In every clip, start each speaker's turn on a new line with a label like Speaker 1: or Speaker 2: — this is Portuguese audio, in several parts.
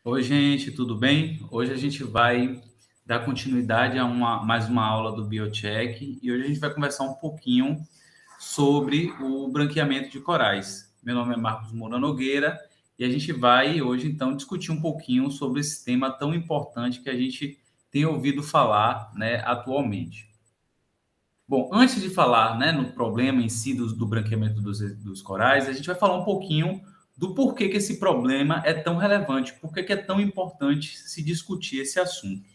Speaker 1: Oi, gente, tudo bem? Hoje a gente vai dar continuidade a mais uma aula do Biocheck e hoje a gente vai conversar um pouquinho sobre o branqueamento de corais. Meu nome é Marcos Moura Nogueira e a gente vai hoje então discutir um pouquinho sobre esse tema tão importante que a gente tem ouvido falar, né, atualmente. Bom, antes de falar, né, no problema em si do branqueamento dos corais, a gente vai falar um pouquinho do porquê que esse problema é tão relevante, por que é tão importante se discutir esse assunto.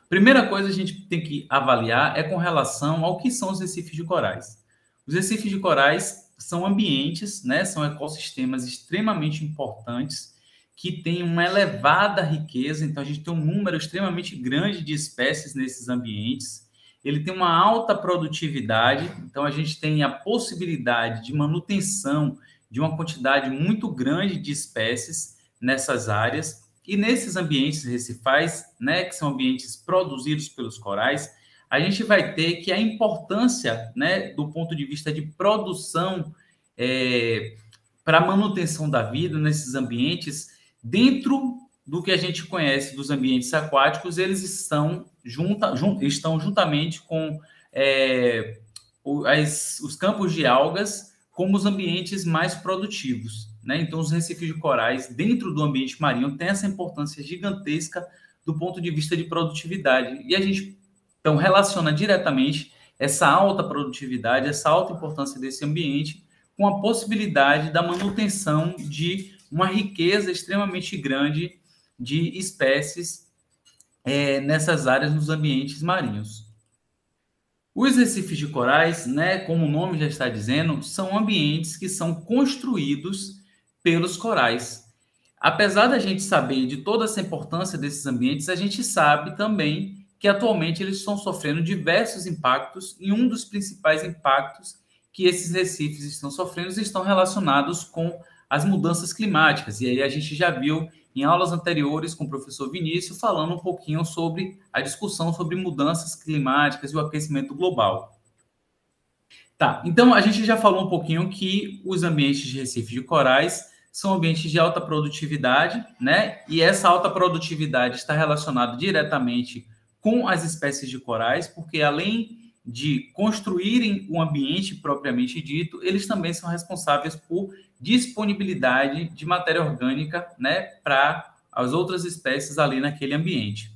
Speaker 1: Primeira coisa a gente tem que avaliar é com relação ao que são os recifes de corais. Os recifes de corais são ambientes, né, são ecossistemas extremamente importantes que têm uma elevada riqueza, então a gente tem um número extremamente grande de espécies nesses ambientes. Ele tem uma alta produtividade, então a gente tem a possibilidade de manutenção de uma quantidade muito grande de espécies nessas áreas. E nesses ambientes recifais, né, que são ambientes produzidos pelos corais, a gente vai ter que a importância, né, do ponto de vista de produção para a manutenção da vida nesses ambientes, dentro do que a gente conhece dos ambientes aquáticos, eles estão juntamente com os campos de algas como os ambientes mais produtivos. Né? Então, os recifes de corais, dentro do ambiente marinho, têm essa importância gigantesca do ponto de vista de produtividade. E a gente, então, relaciona diretamente essa alta produtividade, essa alta importância desse ambiente com a possibilidade da manutenção de uma riqueza extremamente grande de espécies nessas áreas nos ambientes marinhos. Os recifes de corais, né, como o nome já está dizendo, são ambientes que são construídos pelos corais. Apesar da gente saber de toda essa importância desses ambientes, a gente sabe também que atualmente eles estão sofrendo diversos impactos e um dos principais impactos que esses recifes estão sofrendo estão relacionados com as mudanças climáticas. E aí a gente já viu em aulas anteriores com o professor Vinícius falando um pouquinho sobre a discussão sobre mudanças climáticas e o aquecimento global. Tá, então a gente já falou um pouquinho que os ambientes de recifes de corais são ambientes de alta produtividade, né? E essa alta produtividade está relacionada diretamente com as espécies de corais, porque além de construírem o ambiente propriamente dito, eles também são responsáveis por disponibilidade de matéria orgânica, né, para as outras espécies ali naquele ambiente.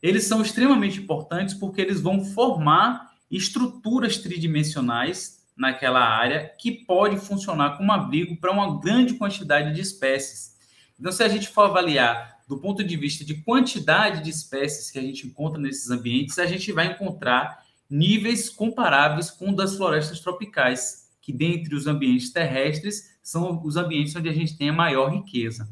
Speaker 1: Eles são extremamente importantes porque eles vão formar estruturas tridimensionais naquela área que pode funcionar como abrigo para uma grande quantidade de espécies. Então, se a gente for avaliar do ponto de vista de quantidade de espécies que a gente encontra nesses ambientes, a gente vai encontrar níveis comparáveis com o das florestas tropicais, que dentre os ambientes terrestres são os ambientes onde a gente tem a maior riqueza.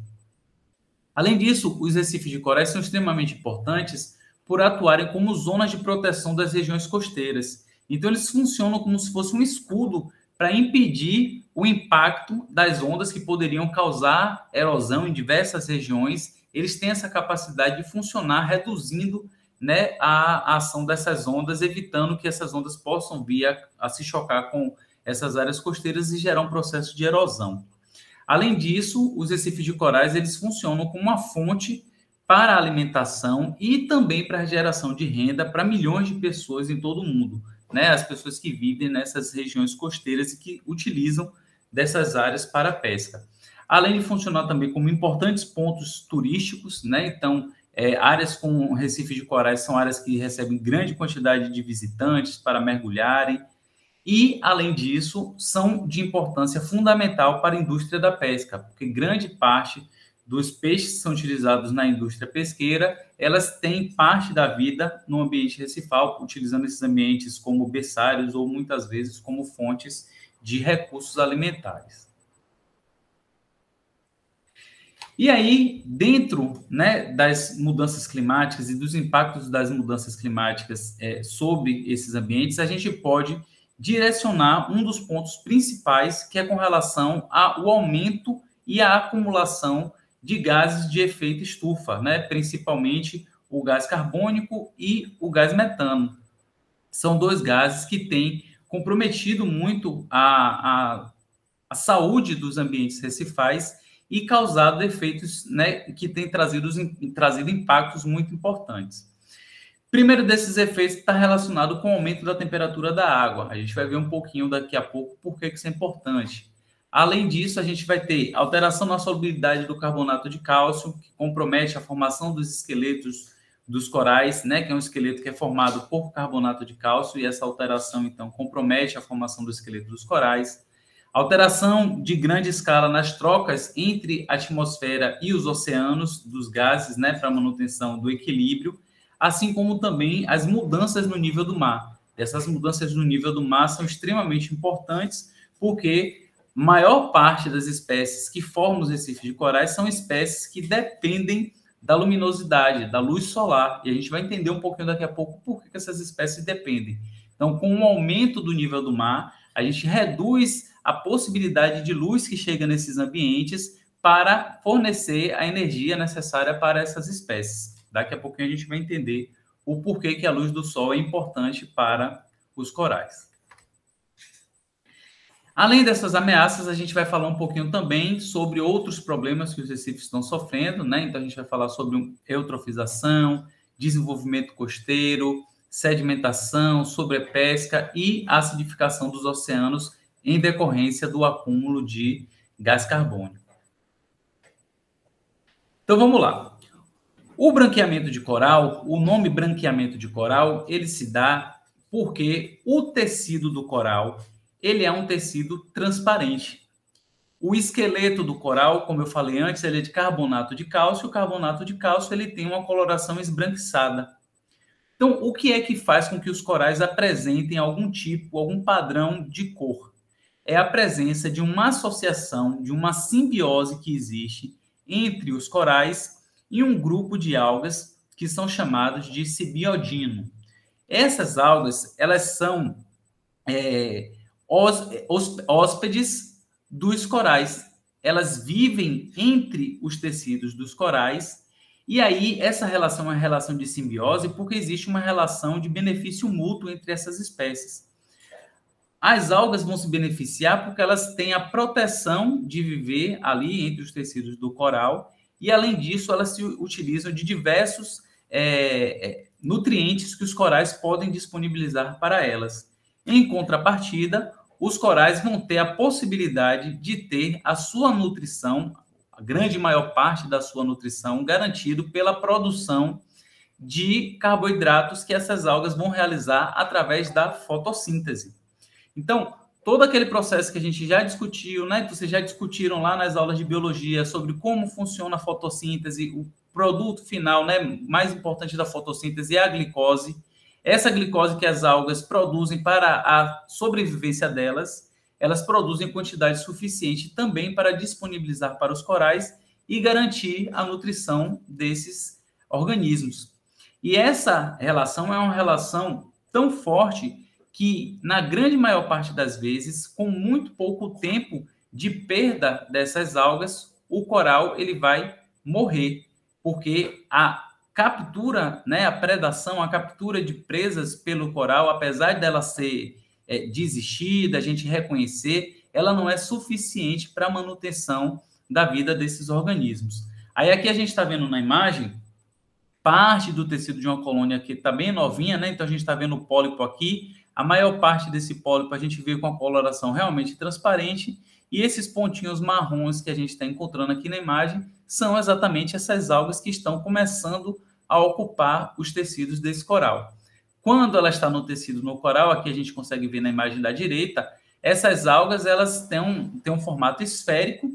Speaker 1: Além disso, os recifes de corais são extremamente importantes por atuarem como zonas de proteção das regiões costeiras. Então, eles funcionam como se fosse um escudo para impedir o impacto das ondas que poderiam causar erosão em diversas regiões. Eles têm essa capacidade de funcionar reduzindo, né, a ação dessas ondas, evitando que essas ondas possam vir a se chocar com essas áreas costeiras e gerar um processo de erosão. Além disso, os recifes de corais eles funcionam como uma fonte para a alimentação e também para a geração de renda para milhões de pessoas em todo o mundo, né? As pessoas que vivem nessas regiões costeiras e que utilizam dessas áreas para a pesca. Além de funcionar também como importantes pontos turísticos, né? Então, áreas com recifes de corais são áreas que recebem grande quantidade de visitantes para mergulharem, e, além disso, são de importância fundamental para a indústria da pesca, porque grande parte dos peixes que são utilizados na indústria pesqueira, elas têm parte da vida no ambiente recifal, utilizando esses ambientes como berçários ou muitas vezes como fontes de recursos alimentares. E aí, dentro, né, das mudanças climáticas e dos impactos das mudanças climáticas sobre esses ambientes, a gente pode direcionar um dos pontos principais, que é com relação ao aumento e à acumulação de gases de efeito estufa, né, principalmente o gás carbônico e o gás metano. São dois gases que têm comprometido muito a saúde dos ambientes recifais e causado efeitos, né, que têm trazido impactos muito importantes. Primeiro desses efeitos está relacionado com o aumento da temperatura da água. A gente vai ver um pouquinho daqui a pouco por que isso é importante. Além disso, a gente vai ter alteração na solubilidade do carbonato de cálcio, que compromete a formação dos esqueletos dos corais, né, que é um esqueleto que é formado por carbonato de cálcio, e essa alteração, então, compromete a formação do esqueleto dos corais. Alteração de grande escala nas trocas entre a atmosfera e os oceanos dos gases, né, para manutenção do equilíbrio, assim como também as mudanças no nível do mar. Essas mudanças no nível do mar são extremamente importantes, porque maior parte das espécies que formam os recifes de corais são espécies que dependem da luminosidade, da luz solar, e a gente vai entender um pouquinho daqui a pouco por que essas espécies dependem. Então, com o aumento do nível do mar, a gente reduz a possibilidade de luz que chega nesses ambientes para fornecer a energia necessária para essas espécies. Daqui a pouquinho a gente vai entender o porquê que a luz do sol é importante para os corais. Além dessas ameaças, a gente vai falar um pouquinho também sobre outros problemas que os recifes estão sofrendo, né? Então, a gente vai falar sobre eutrofização, desenvolvimento costeiro, sedimentação, sobrepesca e acidificação dos oceanos em decorrência do acúmulo de gás carbônico. Então, vamos lá. O branqueamento de coral, o nome branqueamento de coral, ele se dá porque o tecido do coral, ele é um tecido transparente. O esqueleto do coral, como eu falei antes, ele é de carbonato de cálcio. O carbonato de cálcio, ele tem uma coloração esbranquiçada. Então, o que é que faz com que os corais apresentem algum tipo, algum padrão de cor? É a presença de uma associação, de uma simbiose que existe entre os corais e um grupo de algas que são chamados de sibiodino. Essas algas, elas são hóspedes dos corais. Elas vivem entre os tecidos dos corais, e aí essa relação é uma relação de simbiose porque existe uma relação de benefício mútuo entre essas espécies. As algas vão se beneficiar porque elas têm a proteção de viver ali entre os tecidos do coral, e além disso elas se utilizam de diversos nutrientes que os corais podem disponibilizar para elas. Em contrapartida, os corais vão ter a possibilidade de ter a sua nutrição, a grande maior parte da sua nutrição, garantido pela produção de carboidratos que essas algas vão realizar através da fotossíntese. Então, todo aquele processo que a gente já discutiu, né, que vocês já discutiram lá nas aulas de biologia sobre como funciona a fotossíntese, o produto final, né, mais importante da fotossíntese é a glicose. Essa glicose que as algas produzem para a sobrevivência delas, elas produzem em quantidade suficiente também para disponibilizar para os corais e garantir a nutrição desses organismos. E essa relação é uma relação tão forte que, na grande maior parte das vezes, com muito pouco tempo de perda dessas algas, o coral ele vai morrer, porque a captura, né, a predação, a captura de presas pelo coral, apesar dela ser desistida, a gente reconhecer, ela não é suficiente para a manutenção da vida desses organismos. Aí aqui a gente está vendo na imagem parte do tecido de uma colônia que está bem novinha, né? Então a gente está vendo o pólipo aqui. A maior parte desse pólipo a gente vê com a coloração realmente transparente, e esses pontinhos marrons que a gente está encontrando aqui na imagem são exatamente essas algas que estão começando a ocupar os tecidos desse coral. Quando ela está no tecido no coral, aqui a gente consegue ver na imagem da direita, essas algas elas têm um formato esférico,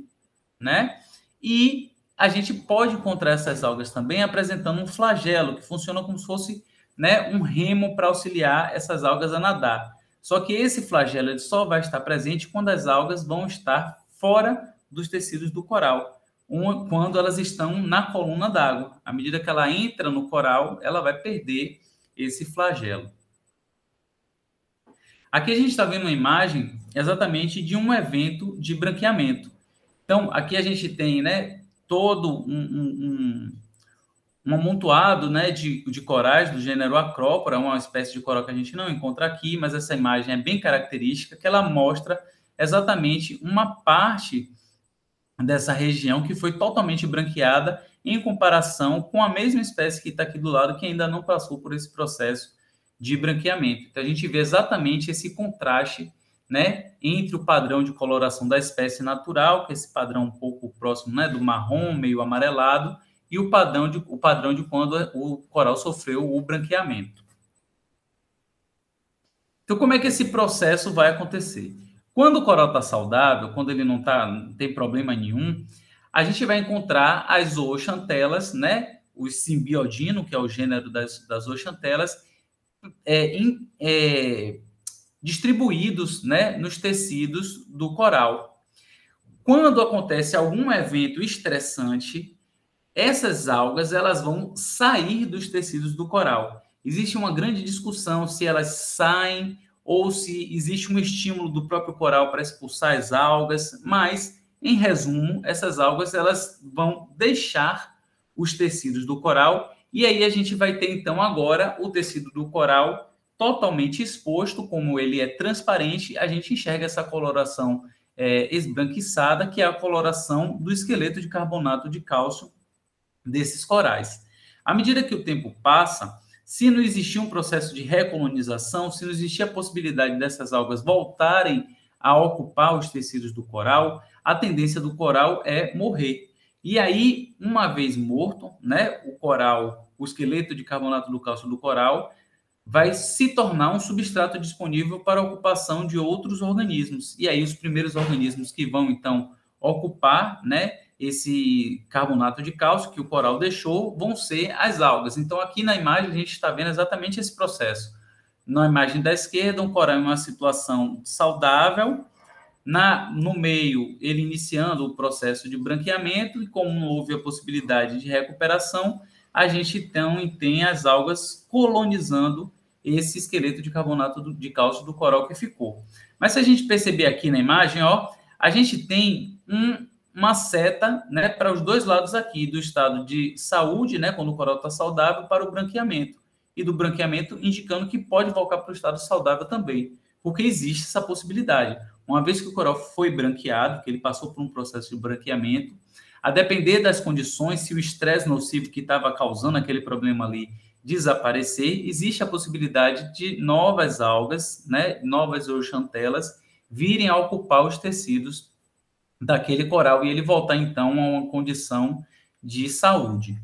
Speaker 1: né? E a gente pode encontrar essas algas também apresentando um flagelo, que funciona como se fosse, né, um remo para auxiliar essas algas a nadar. Só que esse flagelo ele só vai estar presente quando as algas vão estar fora dos tecidos do coral, quando elas estão na coluna d'água. À medida que ela entra no coral, ela vai perder esse flagelo. Aqui a gente está vendo uma imagem exatamente de um evento de branqueamento. Então, aqui a gente tem, né, todo um amontoado, né, de corais do gênero Acrópora, uma espécie de coral que a gente não encontra aqui, mas essa imagem é bem característica, que ela mostra exatamente uma parte dessa região que foi totalmente branqueada em comparação com a mesma espécie que está aqui do lado, que ainda não passou por esse processo de branqueamento. Então, a gente vê exatamente esse contraste, né, entre o padrão de coloração da espécie natural, que é esse padrão um pouco próximo, né, do marrom, meio amarelado, e o padrão de quando o coral sofreu o branqueamento. Então, como é que esse processo vai acontecer? Quando o coral está saudável, quando ele não tem problema nenhum, a gente vai encontrar as zooxantelas, né? O simbiodino, que é o gênero das zooxantelas, distribuídos, né, nos tecidos do coral. Quando acontece algum evento estressante, essas algas elas vão sair dos tecidos do coral. Existe uma grande discussão se elas saem ou se existe um estímulo do próprio coral para expulsar as algas, mas, em resumo, essas algas elas vão deixar os tecidos do coral e aí a gente vai ter, então, agora o tecido do coral totalmente exposto, como ele é transparente, a gente enxerga essa coloração esbranquiçada, que é a coloração do esqueleto de carbonato de cálcio desses corais. À medida que o tempo passa, se não existir um processo de recolonização, se não existir a possibilidade dessas algas voltarem a ocupar os tecidos do coral, a tendência do coral é morrer. E aí, uma vez morto, né, o coral, o esqueleto de carbonato do cálcio do coral, vai se tornar um substrato disponível para a ocupação de outros organismos. E aí, os primeiros organismos que vão, então, ocupar, né, esse carbonato de cálcio que o coral deixou, vão ser as algas. Então, aqui na imagem, a gente está vendo exatamente esse processo. Na imagem da esquerda, um coral em uma situação saudável, no meio, ele iniciando o processo de branqueamento, e como não houve a possibilidade de recuperação, a gente então tem as algas colonizando esse esqueleto de carbonato de cálcio do coral que ficou. Mas se a gente perceber aqui na imagem, ó, a gente tem uma seta, né, para os dois lados aqui, do estado de saúde, né, quando o coral está saudável, para o branqueamento. E do branqueamento indicando que pode voltar para o estado saudável também, porque existe essa possibilidade. Uma vez que o coral foi branqueado, que ele passou por um processo de branqueamento, a depender das condições, se o estresse nocivo que estava causando aquele problema ali desaparecer, existe a possibilidade de novas algas, né, novas zooxantelas, virem a ocupar os tecidos daquele coral e ele voltar, então, a uma condição de saúde.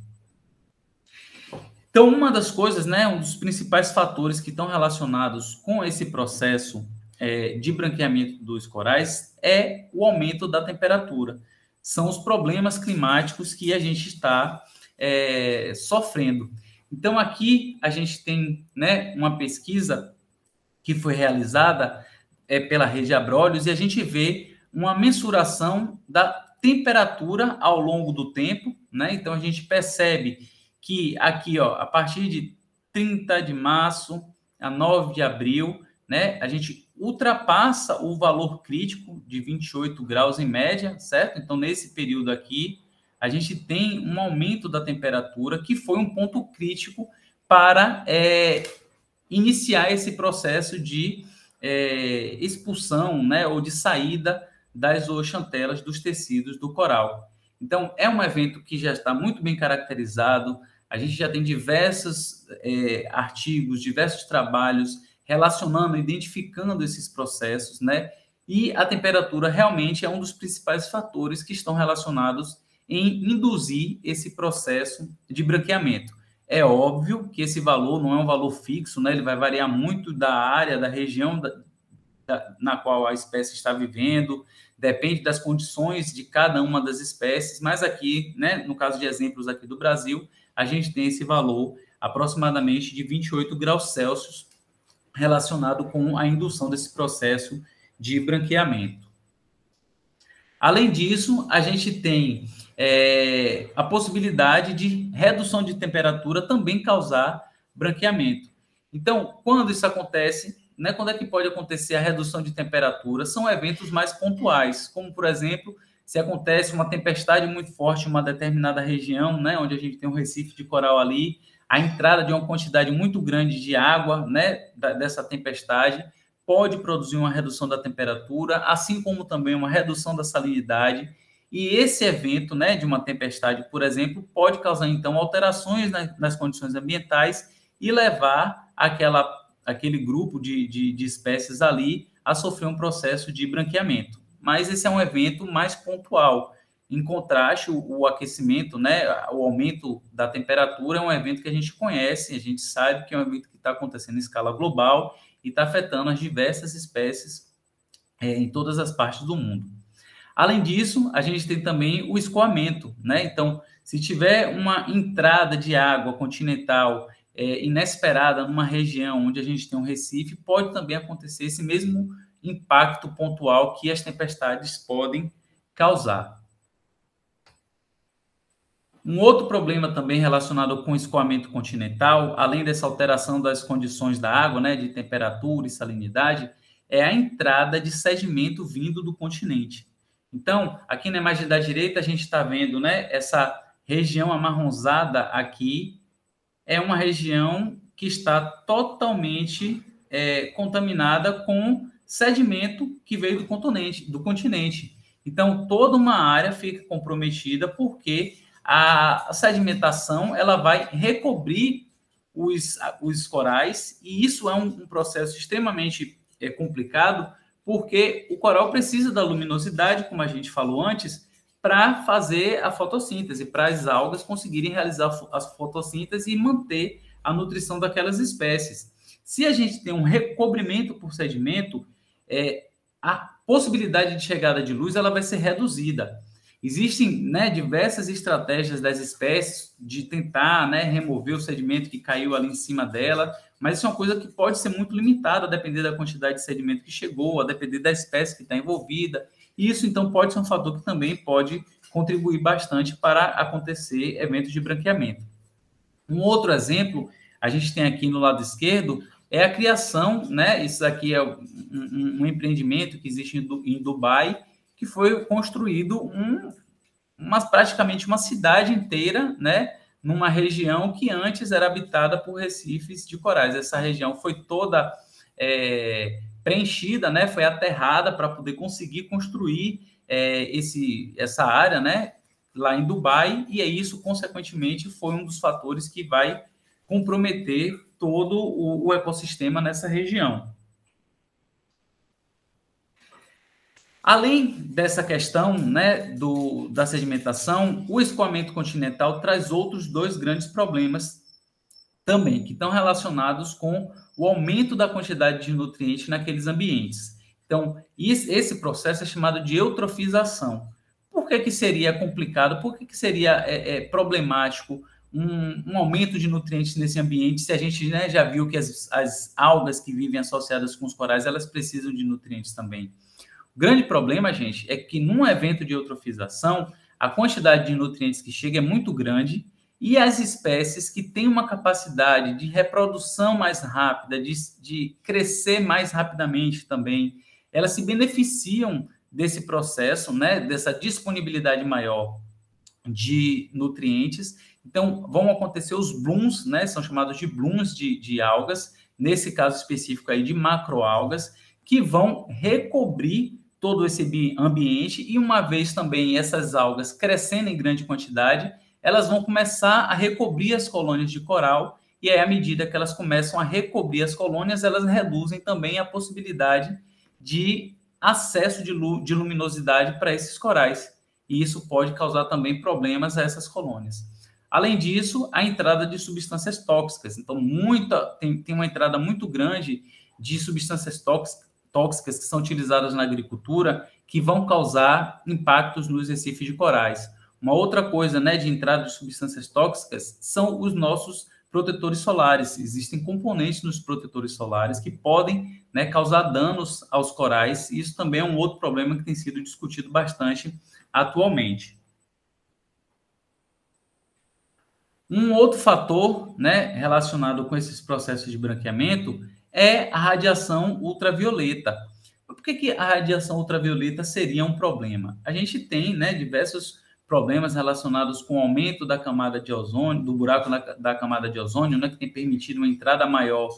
Speaker 1: Então, uma das coisas, né, um dos principais fatores que estão relacionados com esse processo de branqueamento dos corais é o aumento da temperatura. São os problemas climáticos que a gente está sofrendo. Então, aqui a gente tem, né, uma pesquisa que foi realizada pela Rede Abrolhos e a gente vê uma mensuração da temperatura ao longo do tempo, né? Então, a gente percebe que aqui, ó, a partir de 30 de março a 9 de abril, né, a gente ultrapassa o valor crítico de 28 graus em média, certo? Então, nesse período aqui, a gente tem um aumento da temperatura que foi um ponto crítico para iniciar esse processo de expulsão, né, ou de saída das zooxantelas dos tecidos do coral. Então, é um evento que já está muito bem caracterizado, a gente já tem diversos artigos, diversos trabalhos relacionando, identificando esses processos, né? E a temperatura realmente é um dos principais fatores que estão relacionados em induzir esse processo de branqueamento. É óbvio que esse valor não é um valor fixo, né? Ele vai variar muito da área, da região na qual a espécie está vivendo, depende das condições de cada uma das espécies, mas aqui, né, no caso de exemplos aqui do Brasil, a gente tem esse valor aproximadamente de 28 graus Celsius relacionado com a indução desse processo de branqueamento. Além disso, a gente tem a possibilidade de redução de temperatura também causar branqueamento. Então, quando isso acontece, né, quando é que pode acontecer a redução de temperatura? São eventos mais pontuais, como, por exemplo, se acontece uma tempestade muito forte em uma determinada região, né, onde a gente tem um recife de coral ali, a entrada de uma quantidade muito grande de água, né, dessa tempestade, pode produzir uma redução da temperatura, assim como também uma redução da salinidade. E esse evento, né, de uma tempestade, por exemplo, pode causar, então, alterações nas condições ambientais e levar aquele grupo de espécies ali a sofrer um processo de branqueamento. Mas esse é um evento mais pontual. Em contraste, o aquecimento, né, o aumento da temperatura é um evento que a gente conhece, a gente sabe que é um evento que está acontecendo em escala global e está afetando as diversas espécies em todas as partes do mundo. Além disso, a gente tem também o escoamento, né? Então, se tiver uma entrada de água continental inesperada numa região onde a gente tem um recife, pode também acontecer esse mesmo impacto pontual que as tempestades podem causar. Um outro problema também relacionado com o escoamento continental, além dessa alteração das condições da água, né, de temperatura e salinidade, é a entrada de sedimento vindo do continente. Então, aqui na imagem da direita, a gente está vendo, né, essa região amarronzada aqui, é uma região que está totalmente contaminada com sedimento que veio do continente. Então, toda uma área fica comprometida porque a sedimentação ela vai recobrir os corais, e isso é um processo extremamente complicado, porque o coral precisa da luminosidade, como a gente falou antes, para fazer a fotossíntese, para as algas conseguirem realizar a fotossíntese e manter a nutrição daquelas espécies. Se a gente tem um recobrimento por sedimento, a possibilidade de chegada de luz ela vai ser reduzida. Existem, né, diversas estratégias das espécies de tentar, né, remover o sedimento que caiu ali em cima dela, mas isso é uma coisa que pode ser muito limitada, a depender da quantidade de sedimento que chegou, a depender da espécie que está envolvida. E isso, então, pode ser um fator que também pode contribuir bastante para acontecer eventos de branqueamento. Um outro exemplo, a gente tem aqui no lado esquerdo, é a criação, né? Isso aqui é um empreendimento que existe em Dubai, que foi construído praticamente uma cidade inteira, né, numa região que antes era habitada por recifes de corais. Essa região foi toda preenchida, né, foi aterrada para poder conseguir construir essa área, né, lá em Dubai, e isso, consequentemente, foi um dos fatores que vai comprometer todo o ecossistema nessa região. Além dessa questão, né, da sedimentação, o escoamento continental traz outros dois grandes problemas também, que estão relacionados com o aumento da quantidade de nutrientes naqueles ambientes. Então, esse processo é chamado de eutrofização. Por que seria complicado? Por que seria problemático um aumento de nutrientes nesse ambiente, se a gente, né, já viu que as algas que vivem associadas com os corais, elas precisam de nutrientes também? O grande problema, gente, é que num evento de eutrofização, a quantidade de nutrientes que chega é muito grande e as espécies que têm uma capacidade de reprodução mais rápida, de crescer mais rapidamente também, elas se beneficiam desse processo, né, dessa disponibilidade maior de nutrientes. Então, vão acontecer os blooms, né, são chamados de blooms de algas, nesse caso específico aí de macroalgas, que vão recobrir todo esse ambiente, e uma vez também essas algas crescendo em grande quantidade, elas vão começar a recobrir as colônias de coral, e aí, à medida que elas começam a recobrir as colônias, elas reduzem também a possibilidade de acesso de luminosidade para esses corais, e isso pode causar também problemas a essas colônias. Além disso, a entrada de substâncias tóxicas. Então, tem uma entrada muito grande de substâncias tóxicas que são utilizadas na agricultura, que vão causar impactos nos recifes de corais. Uma outra coisa, né, de entrada de substâncias tóxicas são os nossos protetores solares. Existem componentes nos protetores solares que podem, né, causar danos aos corais, e isso também é um outro problema que tem sido discutido bastante atualmente. Um outro fator, né, relacionado com esses processos de branqueamento é a radiação ultravioleta. Por que a radiação ultravioleta seria um problema? A gente tem, né, diversos problemas relacionados com o aumento da camada de ozônio, do buraco da camada de ozônio, né, que tem permitido uma entrada maior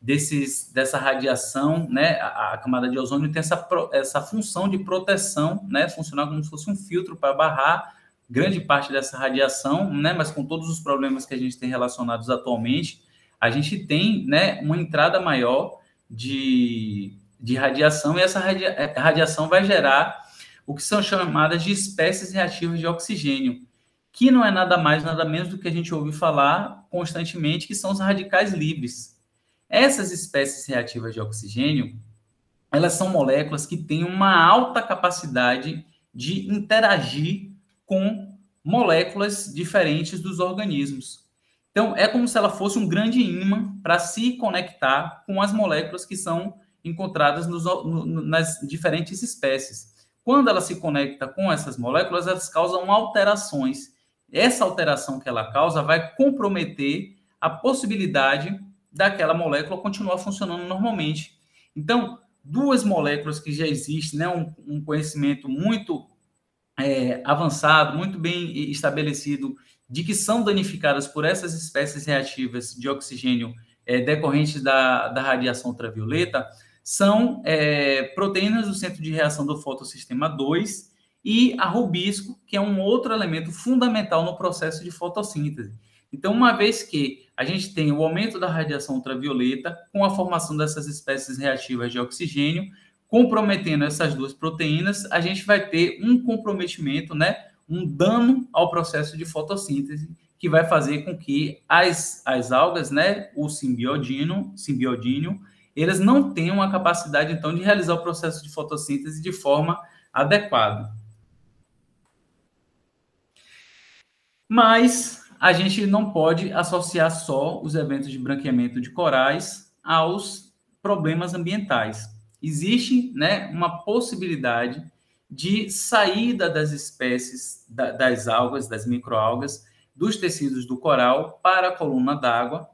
Speaker 1: dessa radiação, né? A camada de ozônio tem essa função de proteção, né? Funcionar como se fosse um filtro para barrar grande parte dessa radiação, né? Mas com todos os problemas que a gente tem relacionados atualmente, a gente tem, né, uma entrada maior de radiação, e essa radiação vai gerar o que são chamadas de espécies reativas de oxigênio, que não é nada mais, nada menos do que a gente ouve falar constantemente, que são os radicais livres. Essas espécies reativas de oxigênio, elas são moléculas que têm uma alta capacidade de interagir com moléculas diferentes dos organismos. Então, é como se ela fosse um grande ímã para se conectar com as moléculas que são encontradas nas diferentes espécies. Quando ela se conecta com essas moléculas, elas causam alterações. Essa alteração que ela causa vai comprometer a possibilidade daquela molécula continuar funcionando normalmente. Então, duas moléculas que já existem, né, um conhecimento muito avançado, muito bem estabelecido, de que são danificadas por essas espécies reativas de oxigênio decorrentes da radiação ultravioleta, são proteínas do centro de reação do fotossistema 2 e a rubisco, que é um outro elemento fundamental no processo de fotossíntese. Então, uma vez que a gente tem o aumento da radiação ultravioleta com a formação dessas espécies reativas de oxigênio, comprometendo essas duas proteínas, a gente vai ter um comprometimento, né, um dano ao processo de fotossíntese, que vai fazer com que as algas, né, o simbiodínio, eles não tenham a capacidade, então, de realizar o processo de fotossíntese de forma adequada. Mas a gente não pode associar só os eventos de branqueamento de corais aos problemas ambientais. Existe, né, uma possibilidade de saída das espécies, das algas, das microalgas, dos tecidos do coral para a coluna d'água,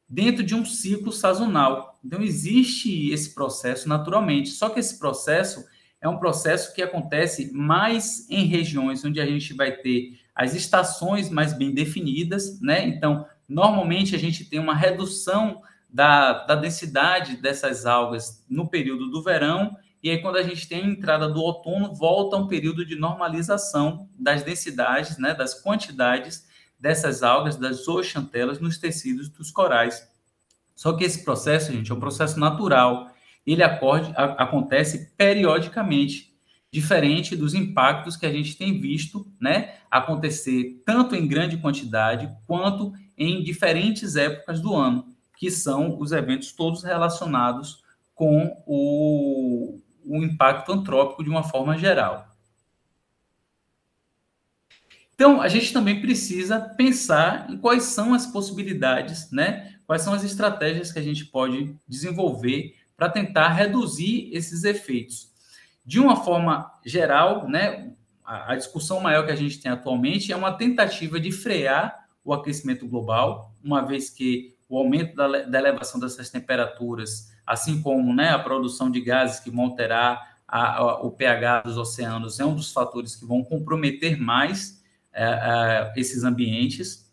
Speaker 1: dentro de um ciclo sazonal. Então, existe esse processo naturalmente, só que esse processo é um processo que acontece mais em regiões onde a gente vai ter as estações mais bem definidas, né? Então, normalmente a gente tem uma redução da densidade dessas algas no período do verão, e aí quando a gente tem a entrada do outono, volta um período de normalização das densidades, né, das quantidades dessas algas, das zooxantelas, nos tecidos dos corais. Só que esse processo, gente, é um processo natural. Ele acontece periodicamente, diferente dos impactos que a gente tem visto, né, acontecer tanto em grande quantidade quanto em diferentes épocas do ano, que são os eventos todos relacionados com o impacto antrópico de uma forma geral. Então, a gente também precisa pensar em quais são as possibilidades, né? Quais são as estratégias que a gente pode desenvolver para tentar reduzir esses efeitos. De uma forma geral, né, a discussão maior que a gente tem atualmente é uma tentativa de frear o aquecimento global, uma vez que o aumento da elevação dessas temperaturas, assim como, né, a produção de gases que vão alterar o pH dos oceanos, é um dos fatores que vão comprometer mais esses ambientes.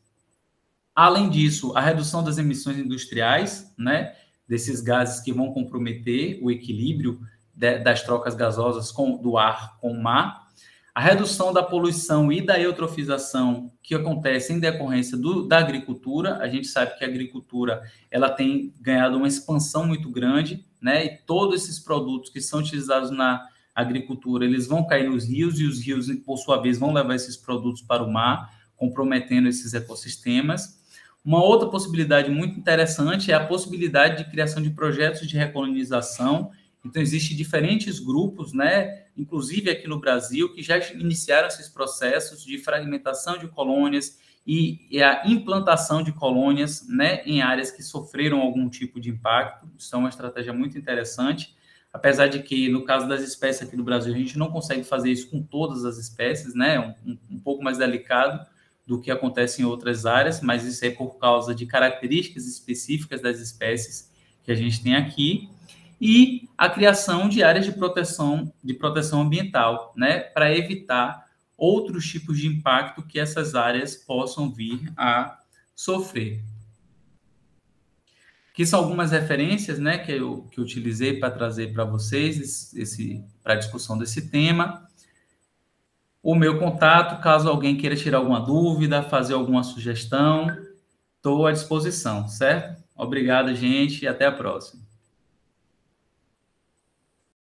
Speaker 1: Além disso, a redução das emissões industriais, né, desses gases que vão comprometer o equilíbrio das trocas gasosas do ar com o mar, a redução da poluição e da eutrofização que acontece em decorrência da agricultura. A gente sabe que a agricultura ela tem ganhado uma expansão muito grande, né, e todos esses produtos que são utilizados na agricultura, eles vão cair nos rios, e os rios, por sua vez, vão levar esses produtos para o mar, comprometendo esses ecossistemas. Uma outra possibilidade muito interessante é a possibilidade de criação de projetos de recolonização. Então, existem diferentes grupos, né, inclusive aqui no Brasil, que já iniciaram esses processos de fragmentação de colônias e a implantação de colônias, né, em áreas que sofreram algum tipo de impacto. Isso é uma estratégia muito interessante, apesar de que, no caso das espécies aqui no Brasil, a gente não consegue fazer isso com todas as espécies, né, um pouco mais delicado do que acontece em outras áreas, mas isso é por causa de características específicas das espécies que a gente tem aqui, e a criação de áreas de proteção ambiental, né, para evitar outros tipos de impacto que essas áreas possam vir a sofrer. Aqui são algumas referências, né, que eu utilizei para trazer para vocês para a discussão desse tema. O meu contato, caso alguém queira tirar alguma dúvida, fazer alguma sugestão, estou à disposição, certo? Obrigado, gente, e até a próxima.